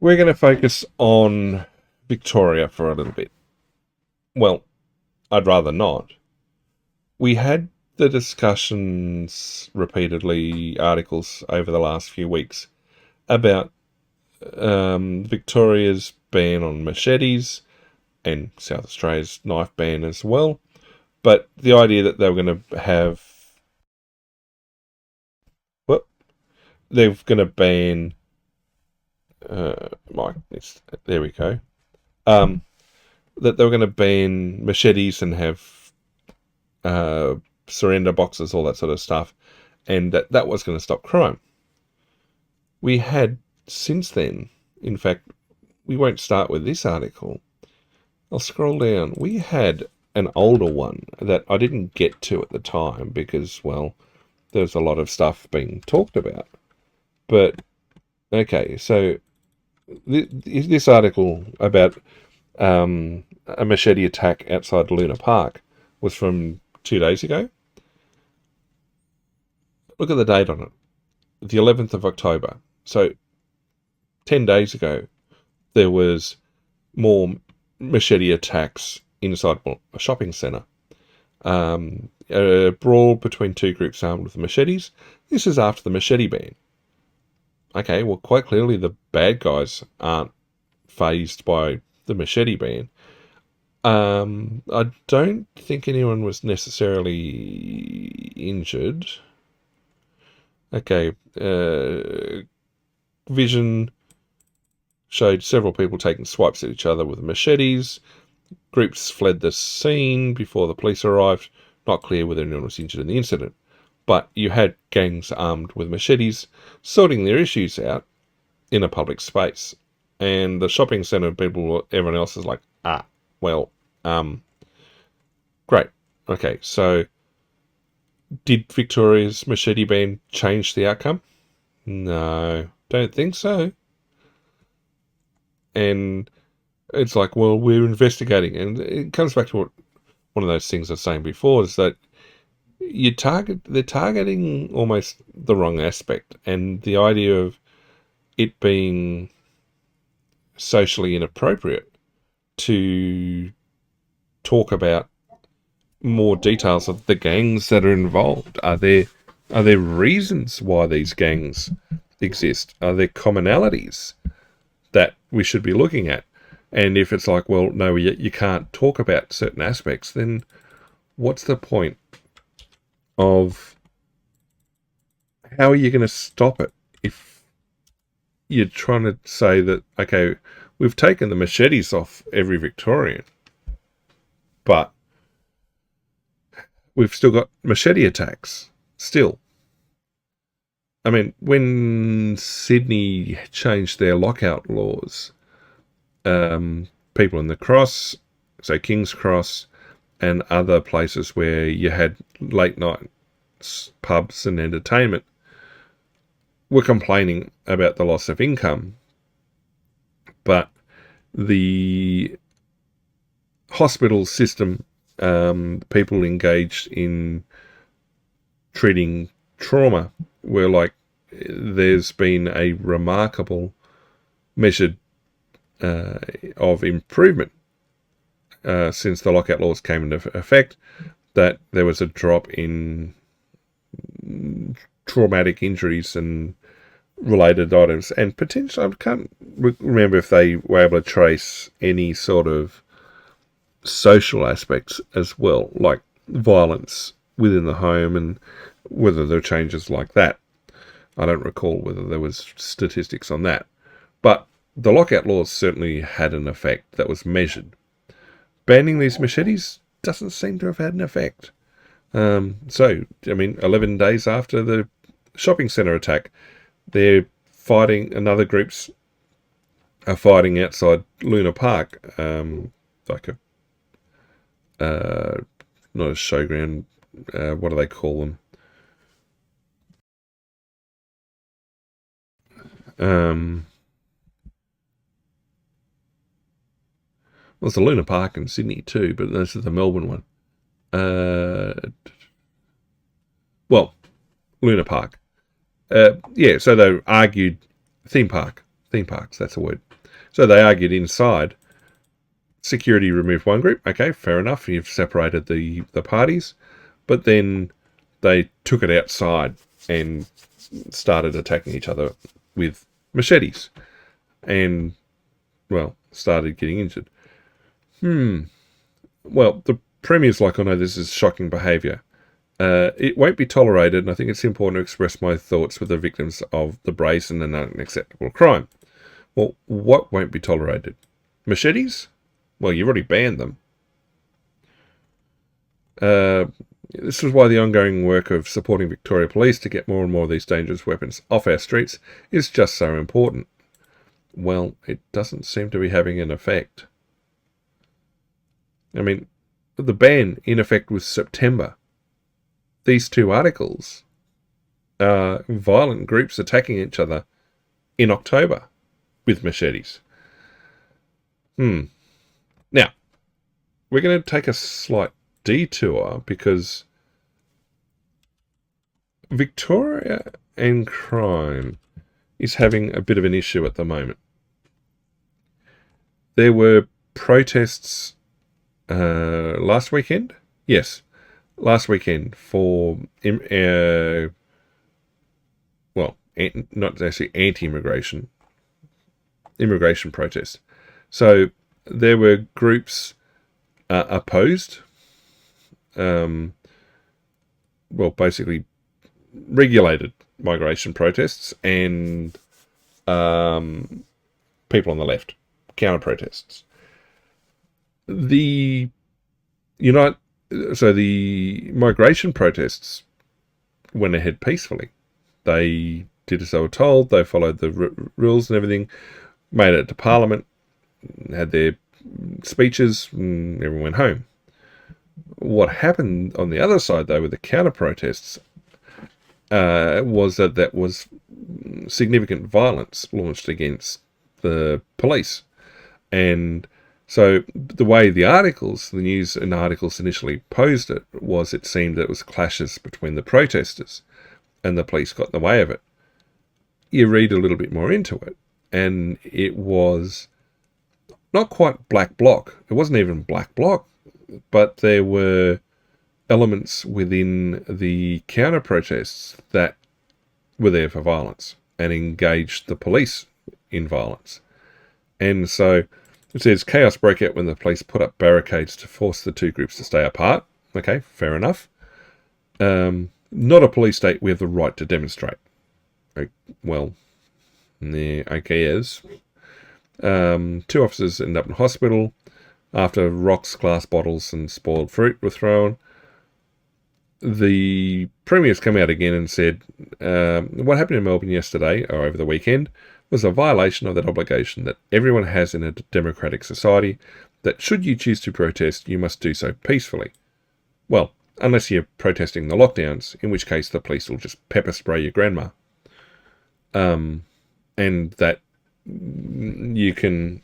We're going to focus on Victoria for a little bit. Well, I'd rather not. We had the discussions repeatedly, articles over the last few weeks about Victoria's ban on machetes and South Australia's knife ban as well. But the idea that they were going to have... they're going to ban... there we go. That they were going to ban machetes and have surrender boxes, all that sort of stuff, and that was going to stop crime. We had since then, in fact, we won't start with this article. I'll scroll down. We had an older one that I didn't get to at the time because, well, there's a lot of stuff being talked about. But, okay, so this article about a machete attack outside Luna Park was from 2 days ago. Look at the date on it. The 11th of October. So 10 days ago, there was more machete attacks inside a shopping centre. A brawl between two groups armed with machetes. This is after the machete ban. Okay, well, quite clearly the bad guys aren't fazed by the machete ban. I don't think anyone was necessarily injured. Okay, vision showed several people taking swipes at each other with machetes. Groups fled the scene before the police arrived. Not clear whether anyone was injured in the incident. But you had gangs armed with machetes sorting their issues out in a public space. And the shopping centre people, everyone else is like, great. Okay, so did Victoria's machete ban change the outcome? No, don't think so. And it's like, well, we're investigating. And it comes back to what one of those things I was saying before, is that they're targeting almost the wrong aspect. And the idea of it being socially inappropriate to talk about more details of the gangs that are involved. Are there reasons why these gangs exist? Are there commonalities that we should be looking at? And if it's like, well, no, you can't talk about certain aspects, then what's the point of... how are you going to stop it if you're trying to say that, okay, we've taken the machetes off every Victorian, but we've still got machete attacks, still. I mean, when Sydney changed their lockout laws, people in the Cross, so King's Cross, and other places where you had late night pubs and entertainment, were complaining about the loss of income. But the hospital system, people engaged in treating trauma, were like, there's been a remarkable measure of improvement since the lockout laws came into effect, that there was a drop in traumatic injuries and related items, and potentially, I can't remember if they were able to trace any sort of social aspects as well, like violence within the home, and whether there were changes like that. I don't recall whether there was statistics on that, but the lockout laws certainly had an effect that was measured. Banning these machetes doesn't seem to have had an effect. So, I mean, 11 days after the shopping centre attack, they're fighting, another groups are fighting outside Luna Park, like a, not a showground, what do they call them? Well, it's a Luna Park in Sydney too, but this is the Melbourne one. Well, Luna Park. So they argued theme park Theme parks, that's a word. So they argued inside. Security removed one group. Okay, fair enough. You've separated the parties. But then they took it outside and started attacking each other with machetes. And, well, started getting injured. Well, the Premier's like, oh no, this is shocking behaviour. It won't be tolerated, and I think it's important to express my thoughts with the victims of the brazen and unacceptable crime. Well, what won't be tolerated? Machetes? Well, you've already banned them. This is why the ongoing work of supporting Victoria Police to get more and more of these dangerous weapons off our streets is just so important. Well, it doesn't seem to be having an effect. I mean, the ban in effect was September. These two articles are violent groups attacking each other in October with machetes. Now, we're going to take a slight detour because Victoria and crime is having a bit of an issue at the moment. There were protests last weekend. Yes, last weekend for not actually anti-immigration, immigration protests. So there were groups opposed, basically regulated migration protests, and people on the left, counter protests. The migration protests went ahead peacefully. They did as they were told. They followed the rules and everything. Made it to Parliament, had their speeches, and everyone went home. What happened on the other side, though, with the counter protests, was that was significant violence launched against the police. And so the way the news and articles initially posed it was, it seemed that it was clashes between the protesters and the police got in the way of it. You read a little bit more into it, and it was not quite black bloc. It wasn't even black bloc, but there were elements within the counter protests that were there for violence and engaged the police in violence. And so it says chaos broke out when the police put up barricades to force the two groups to stay apart. Okay, fair enough. Not a police state, we have the right to demonstrate. Well, I guess. Two officers ended up in hospital after rocks, glass bottles and spoiled fruit were thrown. The Premier's come out again and said what happened in Melbourne yesterday, or over the weekend, was a violation of that obligation that everyone has in a democratic society, that should you choose to protest, you must do so peacefully. Well, unless you're protesting the lockdowns, in which case the police will just pepper spray your grandma. And that you can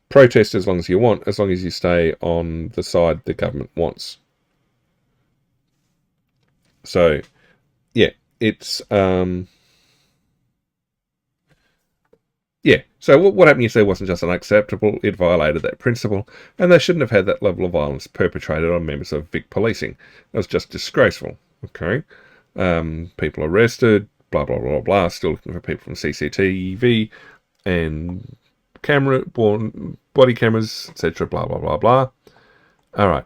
protest as long as you want, as long as you stay on the side the government wants. So, yeah, it's... So what happened yesterday wasn't just unacceptable, it violated that principle, and they shouldn't have had that level of violence perpetrated on members of Vic policing. It was just disgraceful, okay? People arrested, blah, blah, blah, blah, still looking for people from CCTV and body cameras, etc., blah, blah, blah, blah. All right,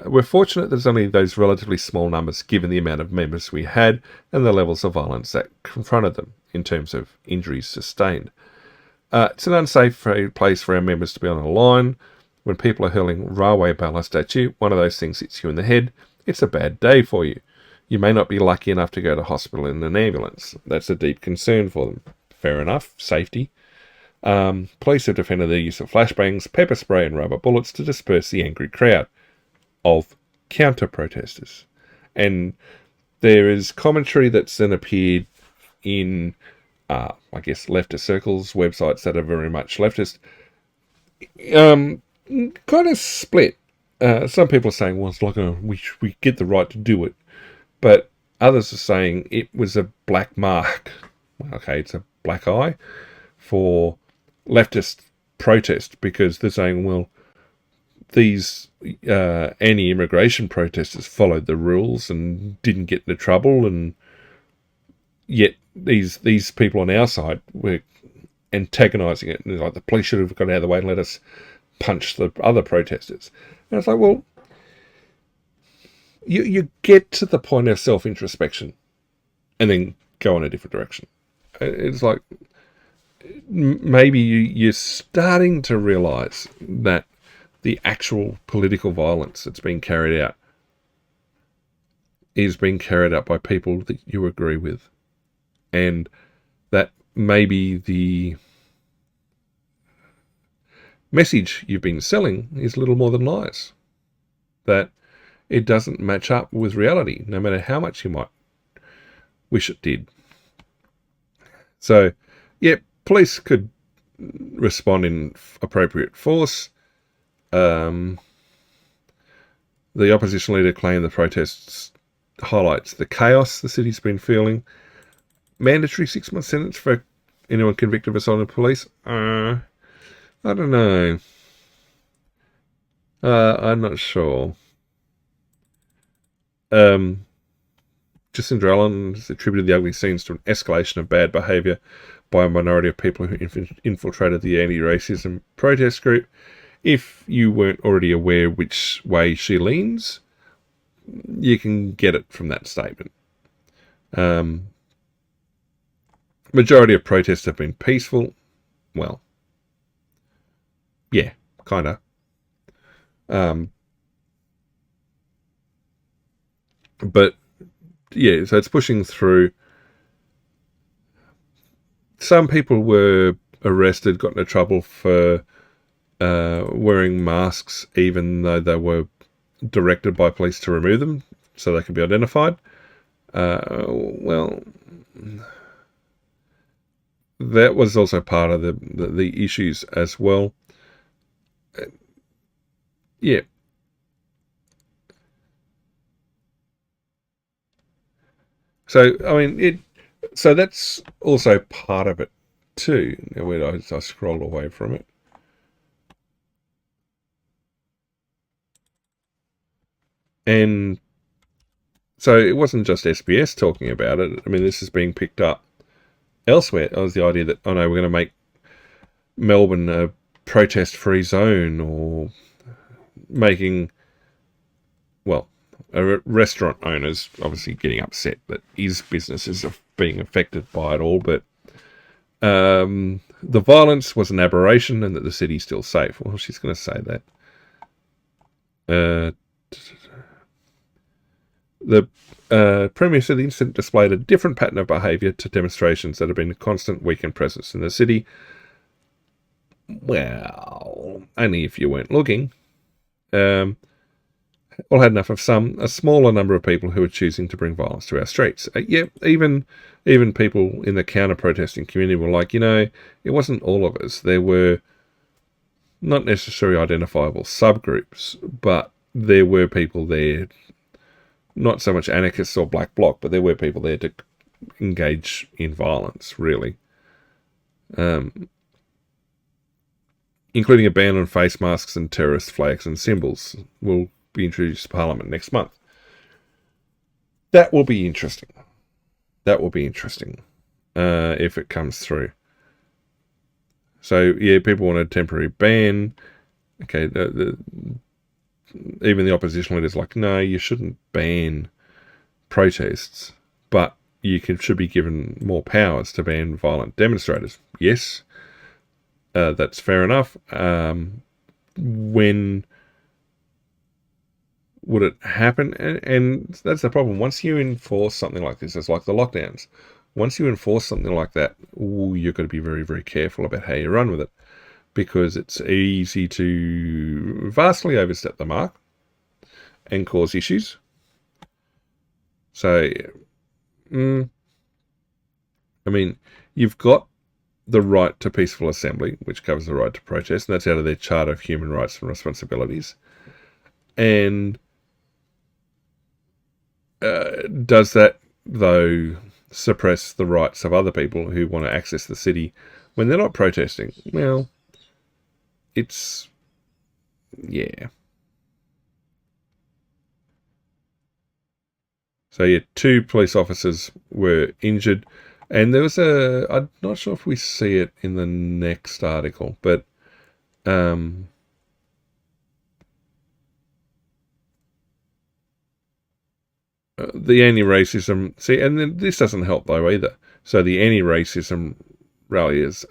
we're fortunate there's only those relatively small numbers given the amount of members we had and the levels of violence that confronted them in terms of injuries sustained. It's an unsafe place for our members to be on a line. When people are hurling railway ballast at you, one of those things hits you in the head, it's a bad day for you. You may not be lucky enough to go to hospital in an ambulance. That's a deep concern for them. Fair enough, safety. Police have defended the use of flashbangs, pepper spray and rubber bullets to disperse the angry crowd of counter-protesters. And there is commentary that's then appeared in leftist circles, websites that are very much leftist, kind of split. Some people are saying, well, it's like we get the right to do it. But others are saying it was a black mark. Okay, it's a black eye for leftist protest because they're saying, well, these anti-immigration protesters followed the rules and didn't get into trouble, and yet these people on our side were antagonising it, and like the police should have got out of the way and let us punch the other protesters. And it's like, well, you get to the point of self-introspection and then go in a different direction. It's like maybe you're starting to realise that the actual political violence that's being carried out is being carried out by people that you agree with, and that maybe the message you've been selling is little more than lies, that it doesn't match up with reality, no matter how much you might wish it did. So, yeah, police could respond in appropriate force. The opposition leader claimed the protests highlights the chaos the city's been feeling. Mandatory 6-month sentence for anyone convicted of assault on police? I don't know. I'm not sure. Jacinda Allen has attributed the ugly scenes to an escalation of bad behaviour by a minority of people who infiltrated the anti-racism protest group. If you weren't already aware which way she leans, you can get it from that statement. Majority of protests have been peaceful. Well, yeah, kind of. But yeah, so it's pushing through. Some people were arrested, got into trouble for wearing masks, even though they were directed by police to remove them so they could be identified. Well, that was also part of the issues as well. Yeah. So, I mean, so that's also part of it too. Where I scroll away from it. And so it wasn't just SBS talking about it. I mean, this is being picked up elsewhere. It was the idea that, oh no, we're going to make Melbourne a protest-free zone, or making, well, restaurant owners obviously getting upset that his businesses are being affected by it all, but the violence was an aberration and that the city's still safe. Well, she's going to say that. The Premier said the incident displayed a different pattern of behaviour to demonstrations that have been a constant weekend presence in the city. Well, only if you weren't looking. All had enough of a smaller number of people who were choosing to bring violence to our streets. Yeah, even people in the counter-protesting community were like, it wasn't all of us. There were not necessarily identifiable subgroups, but there were people there, not so much anarchists or black bloc, but there were people there to engage in violence, really. Including a ban on face masks and terrorist flags and symbols will be introduced to Parliament next month. That will be interesting. If it comes through. So, yeah, people want a temporary ban. Okay, even the opposition leaders are like, no, you shouldn't ban protests, but you should be given more powers to ban violent demonstrators. Yes, that's fair enough. When would it happen? And that's the problem. Once you enforce something like this, it's like the lockdowns. Once you enforce something like that, you've got to be very, very careful about how you run with it, because it's easy to vastly overstep the mark and cause issues. So, I mean, you've got the right to peaceful assembly, which covers the right to protest, and that's out of their Charter of Human Rights and Responsibilities. And does that, though, suppress the rights of other people who want to access the city when they're not protesting, well, it's, yeah. So yeah, 2 police officers were injured, and there was I'm not sure if we see it in the next article, but the anti-racism, see, and then this doesn't help though either. So the anti-racism ralliers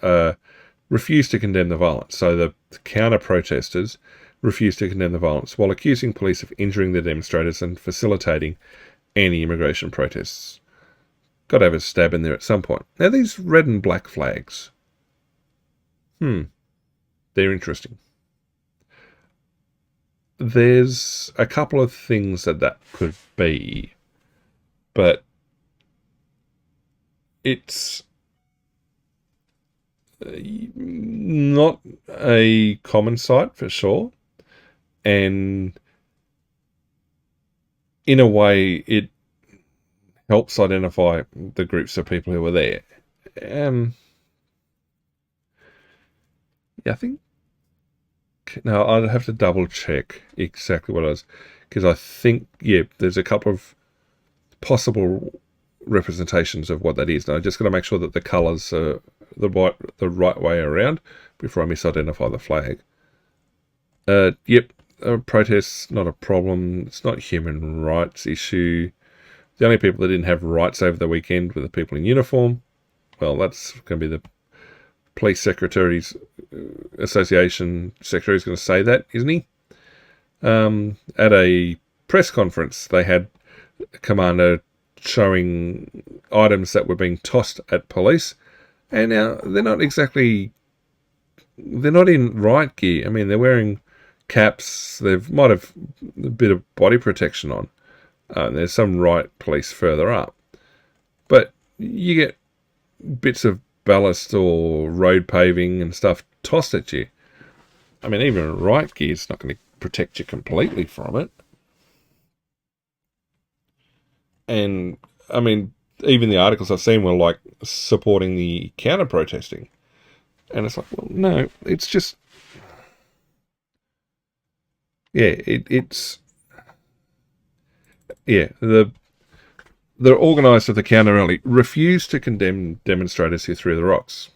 refused to condemn the violence. So the counter-protesters refused to condemn the violence while accusing police of injuring the demonstrators and facilitating anti-immigration protests. Got to have a stab in there at some point. Now these red and black flags, they're interesting. There's a couple of things that could be, but it's not a common sight for sure, and in a way it helps identify the groups of people who were there. I think, no, I'd have to double check exactly what it was, because I think, there's a couple of possible representations of what that is. Now I just got to make sure that the colours are the right way around before I misidentify the flag. Protests, not a problem. It's not a human rights issue. The only people that didn't have rights over the weekend were the people in uniform. Well, that's going to be the Police Secretary's Association secretary is going to say that, isn't he? At a press conference, they had a commander showing items that were being tossed at police, and now they're not in riot gear. I mean, they're wearing caps. They might have a bit of body protection on. There's some riot police further up, but you get bits of ballast or road paving and stuff tossed at you. I mean, even riot gear is not going to protect you completely from it. And I mean, even the articles I've seen were like supporting the counter protesting, and it's like, well, no, it's just, it's the organisers of the counter rally refused to condemn demonstrators who threw the rocks.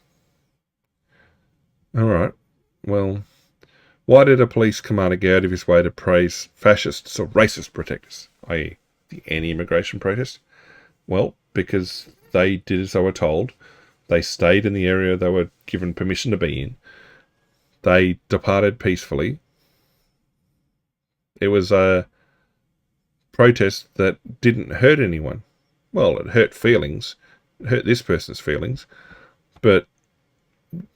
All right, well, why did a police commander go out of his way to praise fascists or racist protesters, i.e. the anti-immigration protest? Well, because they did as they were told. They stayed in the area they were given permission to be in. They departed peacefully. It was a protest that didn't hurt anyone. Well, it hurt feelings. It hurt this person's feelings. But,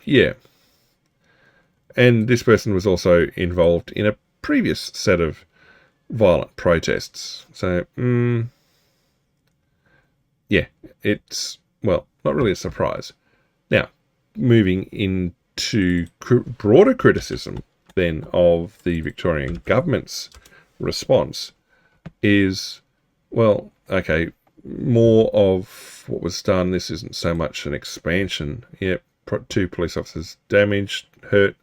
yeah. And this person was also involved in a previous set of violent protests. So, it's, well, not really a surprise. Now, moving into broader criticism then of the Victorian government's response is, well, okay, more of what was done. This isn't so much an expansion. 2 police officers damaged, hurt.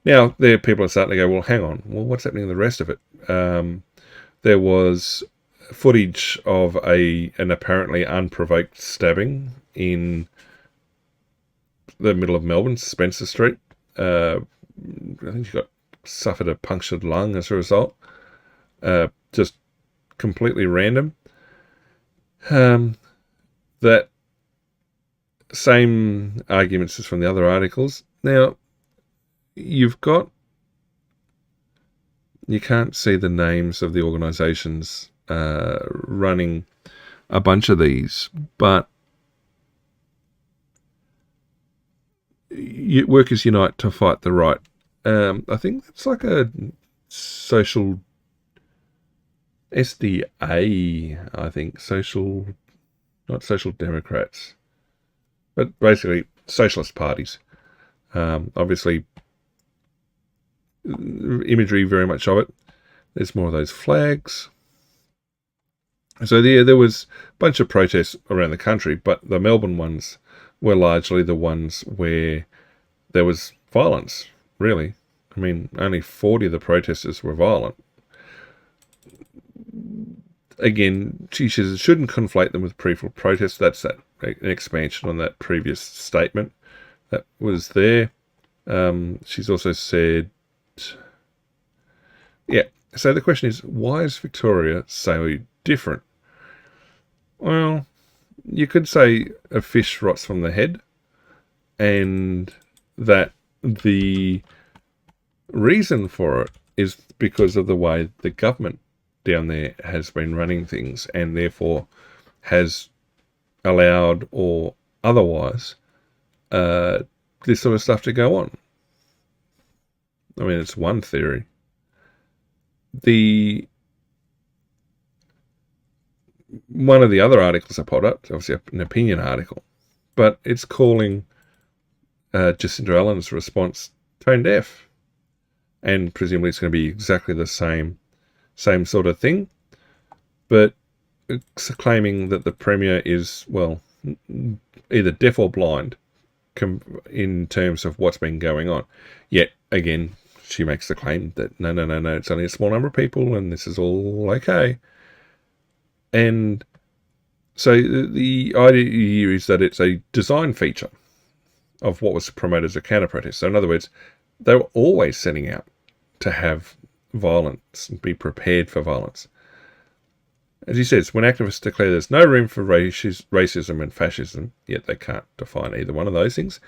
Now there people are starting to go, well, hang on, well, what's happening in the rest of it? There was footage of an apparently unprovoked stabbing in the middle of Melbourne, Spencer Street. I think she suffered a punctured lung as a result. Just completely random. That same arguments as from the other articles. Now, you can't see the names of the organisations running a bunch of these, but Workers Unite to Fight the Right. I think it's like a social SDA, I think. Not social democrats, but basically socialist parties. Obviously, imagery very much of it. There's more of those flags. So there was a bunch of protests around the country, but the Melbourne ones were largely the ones where there was violence, really. I mean, only 40 of the protesters were violent. Again, she shouldn't conflate them with peaceful protests. That's an expansion on that previous statement that was there. She's also said, yeah, so the question is, why is Victoria so different? Well, you could say a fish rots from the head, and that the reason for it is because of the way the government down there has been running things, and therefore has allowed or otherwise this sort of stuff to go on. I mean, it's one theory. One of the other articles I put up, obviously an opinion article, but it's calling Jacinda Allen's response tone deaf, and presumably it's going to be exactly the same sort of thing, but it's claiming that the Premier is, well, either deaf or blind in terms of what's been going on. Yet, again, she makes the claim that no, it's only a small number of people and this is all okay. And so the idea here is that it's a design feature of what was promoted as a counter-protest. So in other words, they were always setting out to have violence and be prepared for violence. As he says, when activists declare there's no room for racism and fascism, yet they can't define either one of those things,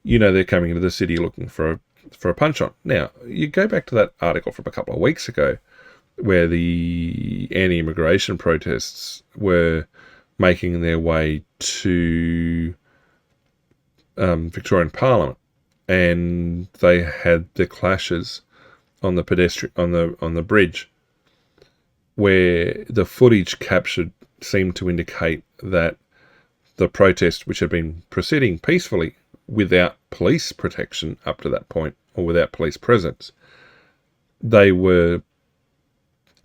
you know they're coming into the city looking for a punch-on. Now, you go back to that article from a couple of weeks ago where the anti-immigration protests were making their way to Victorian Parliament, and they had the clashes on the on the bridge, where the footage captured seemed to indicate that the protest, which had been proceeding peacefully without police protection up to that point, or without police presence, they were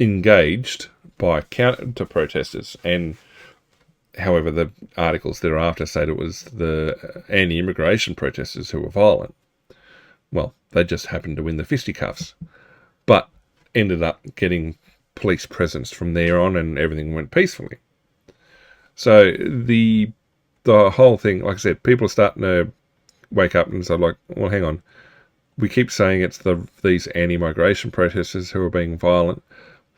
engaged by counter-protesters. And however, the articles thereafter said it was the anti-immigration protesters who were violent. Well, they just happened to win the fisticuffs, but ended up getting police presence from there on, and everything went peacefully. So the whole thing, like I said, people are starting to wake up and say, like, well, hang on, we keep saying it's these anti-migration protesters who are being violent,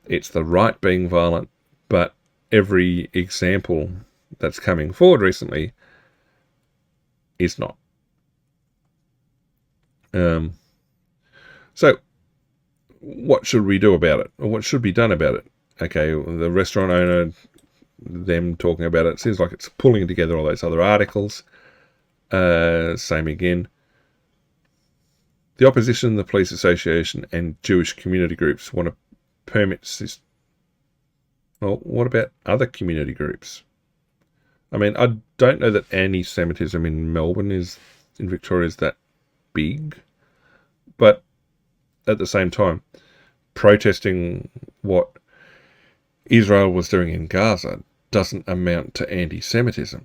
it's the right being violent, but every example that's coming forward recently is not. So what should we do about it? Or what should be done about it? Okay, the restaurant owner, them talking about it, seems like it's pulling together all those other articles. Same again. The opposition, the police association, and Jewish community groups want to permit this. Well, what about other community groups? I mean, I don't know that anti-Semitism in Victoria is that big, but at the same time, protesting what Israel was doing in Gaza doesn't amount to anti-Semitism.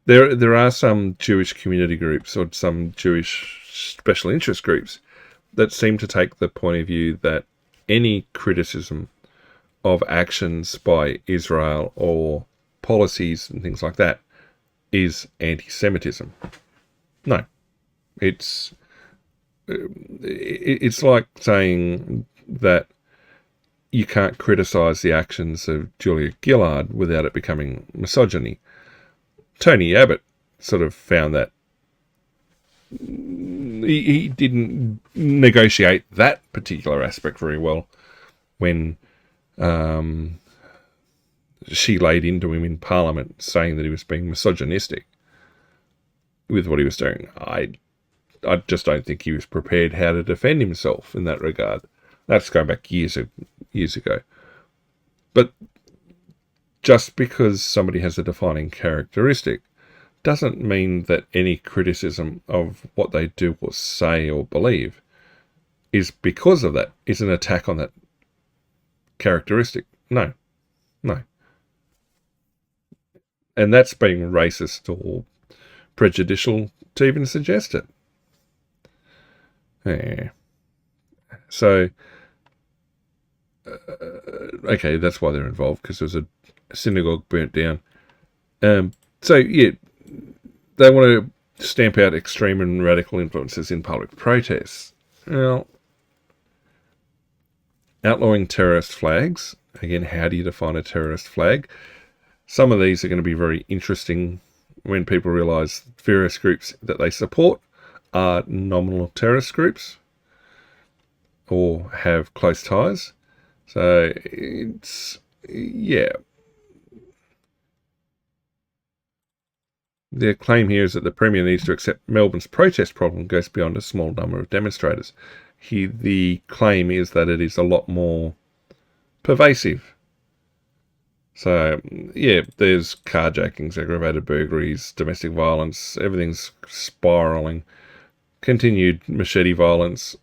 There are some Jewish community groups or some Jewish special interest groups that seem to take the point of view that any criticism of actions by Israel or policies and things like that is anti-Semitism. No, it's like saying that you can't criticise the actions of Julia Gillard without it becoming misogyny. Tony Abbott sort of found that he didn't negotiate that particular aspect very well when she laid into him in Parliament saying that he was being misogynistic with what he was doing. I just don't think he was prepared how to defend himself in that regard. That's going back years ago. But just because somebody has a defining characteristic doesn't mean that any criticism of what they do or say or believe is because of that, is an attack on that characteristic. No, no. And that's being racist or prejudicial to even suggest it. Yeah. So, okay, that's why they're involved, because there was a synagogue burnt down. So, yeah, they want to stamp out extreme and radical influences in public protests. Well, outlawing terrorist flags. Again, how do you define a terrorist flag? Some of these are going to be very interesting when people realise various groups that they support are nominal terrorist groups or have close ties. So it's, yeah. Their claim here is that the Premier needs to accept Melbourne's protest problem goes beyond a small number of demonstrators. The claim is that it is a lot more pervasive. So, yeah, there's carjackings, aggravated burglaries, domestic violence, everything's spiralling. Continued machete violence,